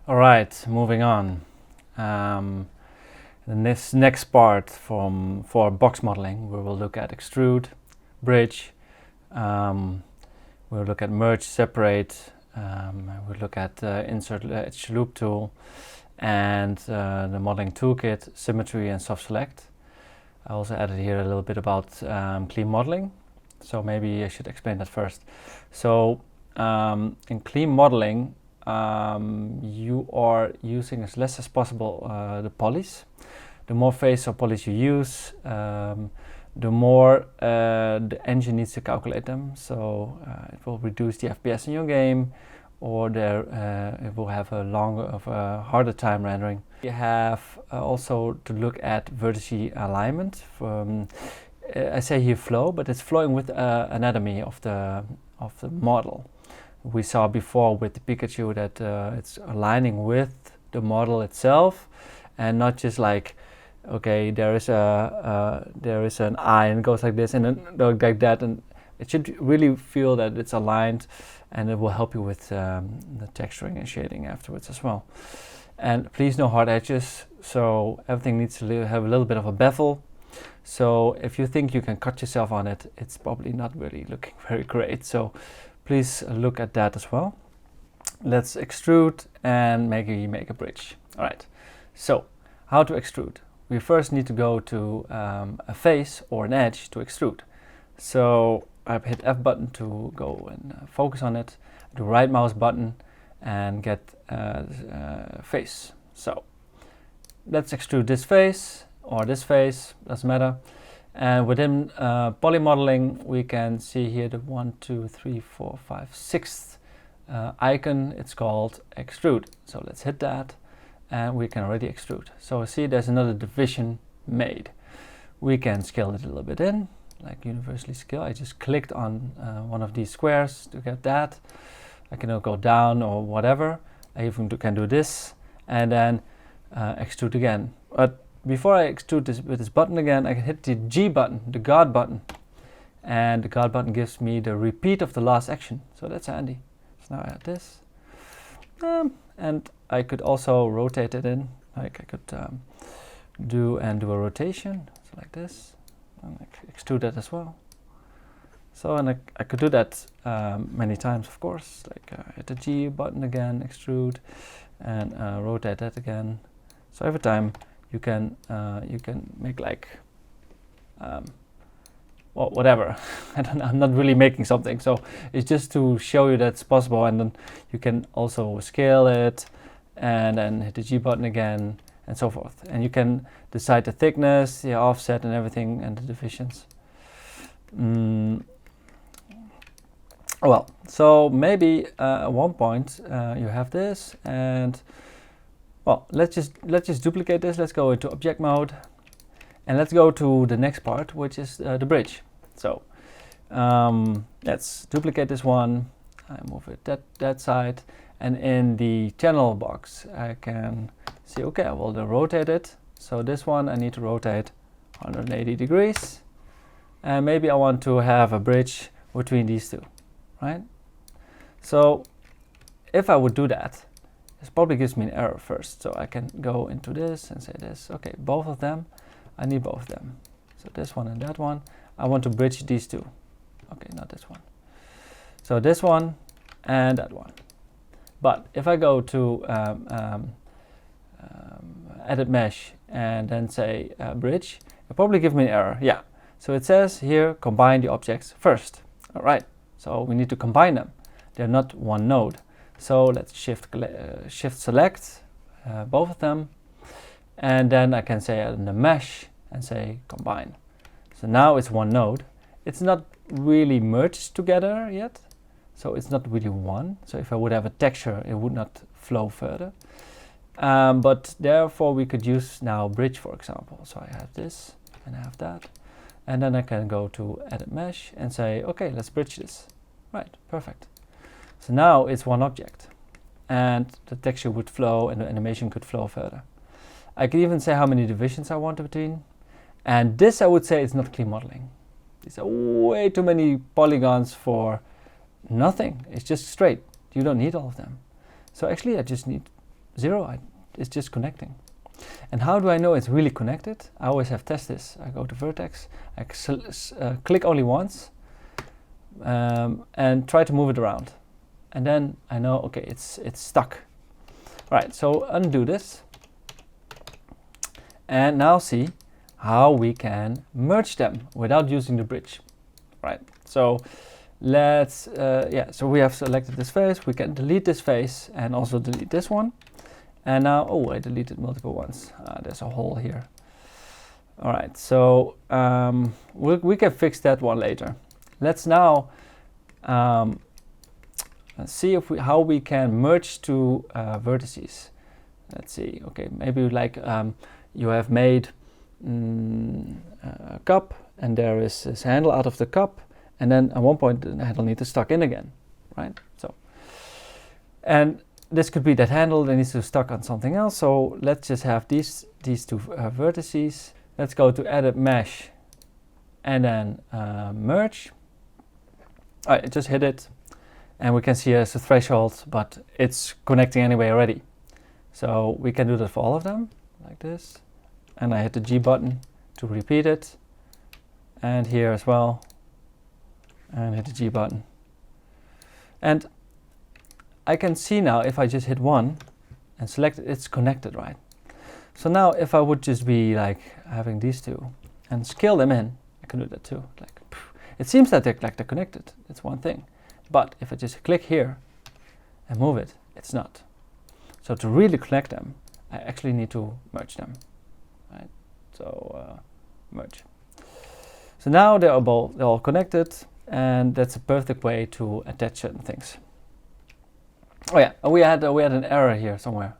All right, moving on. Um, this next part for box modeling, we will look at extrude, bridge, we'll look at merge, separate, we'll look at insert edge loop tool, and the modeling toolkit, symmetry, and soft select. I also added here a little bit about clean modeling, so maybe I should explain that first. So in clean modeling, you are using as less as possible the polys. The more face or polys you use, the more the engine needs to calculate them. So it will reduce the FPS in your game, or it will have a harder time rendering. You have also to look at vertice alignment. I say here flow, but it's flowing with anatomy of the model. We saw before with the Pikachu that it's aligning with the model itself, and not just like, okay, there is an eye and it goes like this and then like that, and it should really feel that it's aligned, and it will help you with the texturing and shading afterwards as well. And please, no hard edges, so everything needs to have a little bit of a bevel. So if you think you can cut yourself on it, it's probably not really looking very great. So please look at that as well. Let's extrude and make a bridge. All right, so how to extrude? We first need to go to a face or an edge to extrude. So I hit F button to go and focus on it, do right mouse button and get face. So let's extrude this face or this face, doesn't matter. And within poly modeling, we can see here the 1, 2, 3, 4, 5, 6th icon. It's called extrude. So let's hit that, and we can already extrude. So see, there's another division made. We can scale it a little bit in, like universally scale. I just clicked on one of these squares to get that. I can go down or whatever. I even can do this, and then extrude again. But before I extrude this with this button again, I can hit the G button, the guard button, and the guard button gives me the repeat of the last action, so that's handy. So now I add this, and I could also rotate it in, like I could do a rotation, so like this, and I extrude that as well. So, and I could do that many times, of course, like hit the G button again, extrude, and rotate that again. So every time you can make like well, whatever. I'm not really making something, so it's just to show you that it's possible. And then you can also scale it and then hit the G button again and so forth. And you can decide the thickness, the offset and everything, and the divisions. Well, so maybe at one point you have this, and well, let's just duplicate this. Let's go into object mode, and let's go to the next part, which is the bridge. So let's duplicate this one. I move it that side, and in the channel box, I can see, okay, I will rotate it. So this one I need to rotate 180 degrees, and maybe I want to have a bridge between these two, right? So if I would do that, this probably gives me an error first. So I can go into this and say this, okay, both of them, I need both of them. So this one and that one, I want to bridge these two. Okay, not this one. So this one and that one. But if I go to edit mesh and then say bridge, it'll probably give me an error. Yeah, so it says here, combine the objects first. All right, so we need to combine them. They're not one node. So let's shift select both of them, and then I can say in the mesh and say combine. So now it's one node. It's not really merged together yet, so it's not really one. So if I would have a texture, it would not flow further. But therefore we could use now bridge, for example. So I have this and I have that, and then I can go to edit mesh and say, okay, let's bridge this. Right, perfect. So now it's one object, and the texture would flow and the animation could flow further. I could even say how many divisions I want between, and this I would say is not clean modeling. These are way too many polygons for nothing. It's just straight. You don't need all of them. So actually I just need 0. It's just connecting. And how do I know it's really connected? I always have test this. I go to vertex, I click only once, and try to move it around. And then I know, okay, it's stuck. Right, so undo this. And now see how we can merge them without using the bridge. Right, so let's, so we have selected this face. We can delete this face and also delete this one. And now, oh, I deleted multiple ones. There's a hole here. All right, so we can fix that one later. Let's now see if how we can merge two vertices. Let's see. Okay, maybe like you have made a cup, and there is this handle out of the cup, and then at one point the handle needs to stuck in again, right? So, and this could be that handle that needs to stuck on something else. So let's just have these two vertices. Let's go to edit mesh, and then merge. All right, just hit it. And we can see there's a threshold, but it's connecting anyway already. So we can do that for all of them, like this. And I hit the G button to repeat it. And here as well. And hit the G button. And I can see now if I just hit one and select it, it's connected, right? So now if I would just be like having these two and scale them in, I can do that too. Like, it seems that they're connected. It's one thing. But if I just click here and move it, it's not. So to really connect them, I actually need to merge them, right? So merge. So now they're all connected, and that's a perfect way to attach certain things. Oh yeah, we had an error here somewhere,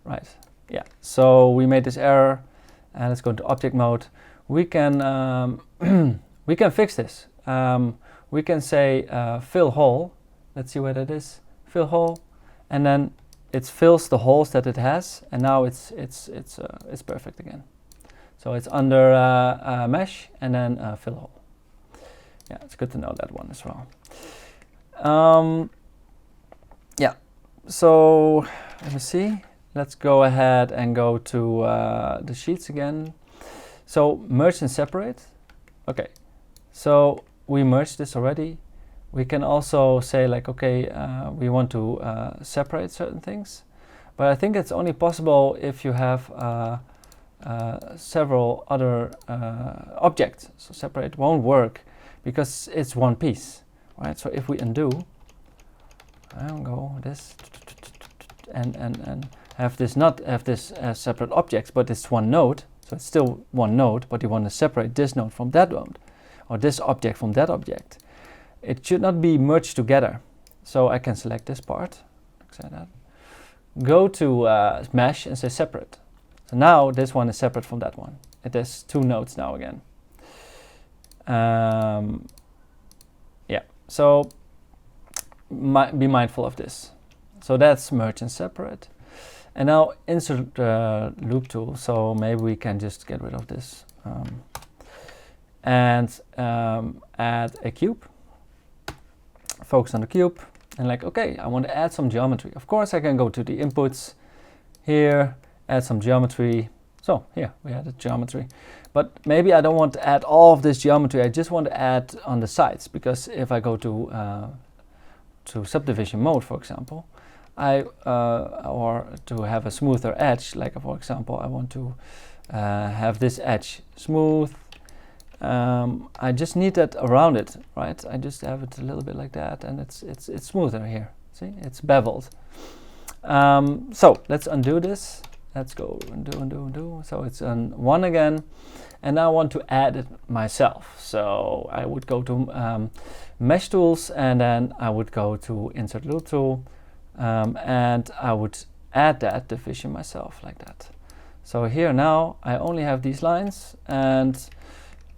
right? Yeah. So we made this error, and let's go into object mode. We can we can fix this. We can say fill hole. Let's see where that is. Fill hole, and then it fills the holes that it has, and now it's perfect again. So it's under mesh and then fill hole. Yeah, it's good to know that one as well. Yeah. So let me see. Let's go ahead and go to the sheets again. So merge and separate. Okay. So we merged this already. We can also say like, okay, we want to separate certain things, but I think it's only possible if you have several other objects. So separate won't work because it's one piece, right? So if we undo, I'll go this and have this not have this as separate objects, but it's one node. So it's still one node, but you want to separate this node from that node, or this object from that object. It should not be merged together. So I can select this part, like that. Go to mesh and say separate. So now this one is separate from that one. It has two nodes now again. Yeah, so be mindful of this. So that's merge and separate. And now insert loop tool. So maybe we can just get rid of this. And add a cube. Focus on the cube. And like, okay, I want to add some geometry. Of course, I can go to the inputs here, add some geometry. So here we added geometry. But maybe I don't want to add all of this geometry. I just want to add on the sides, because if I go to subdivision mode, for example, or to have a smoother edge, like for example, I want to have this edge smooth. I just need that around it, right? I just have it a little bit like that, and it's smoother here. See, it's beveled. So let's undo this. Let's go undo. So it's on one again, and I want to add it myself. So I would go to mesh tools, and then I would go to insert loop tool, and I would add that division myself like that. So here now I only have these lines, and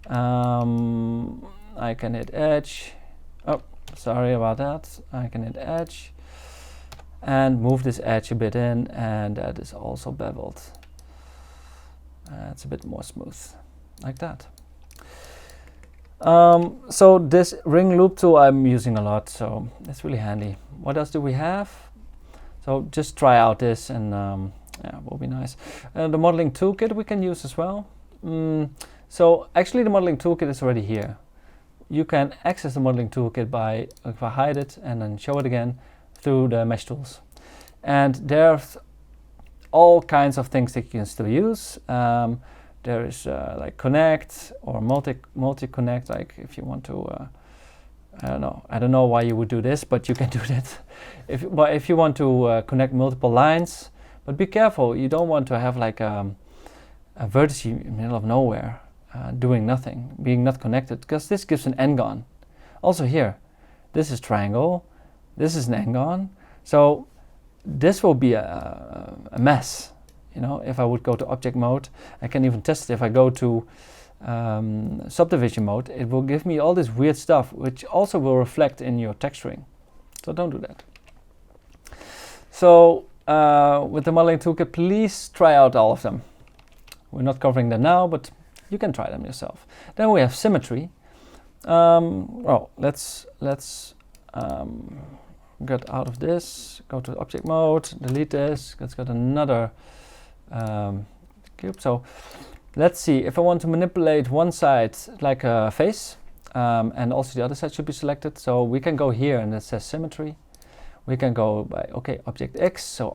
I can hit edge. Oh, sorry about that. I can hit edge and move this edge a bit in, and that is also beveled. It's a bit more smooth, like that. So this ring loop tool I'm using a lot, so it's really handy. What else do we have? So just try out this, and yeah, will be nice. The modeling toolkit we can use as well. So actually the modeling toolkit is already here. You can access the modeling toolkit by, if I hide it and then show it again, through the mesh tools. And there's all kinds of things that you can still use. There is like connect or multi-connect, like if you want to, I don't know why you would do this, but you can do that. If you want to connect multiple lines, but be careful, you don't want to have like a vertex in the middle of nowhere, doing nothing, being not connected, because this gives an n-gon. Also here, this is triangle, this is an n-gon, so this will be a mess. You know, if I would go to object mode, I can even test it. If I go to subdivision mode, it will give me all this weird stuff, which also will reflect in your texturing. So don't do that. So with the modeling toolkit, please try out all of them. We're not covering them now, but you can try them yourself. Then we have symmetry. Well, let's get out of this, go to object mode, delete this. Let's get another cube. So let's see, if I want to manipulate one side like a face, and also the other side should be selected. So we can go here and it says symmetry. We can go by, okay, object X, so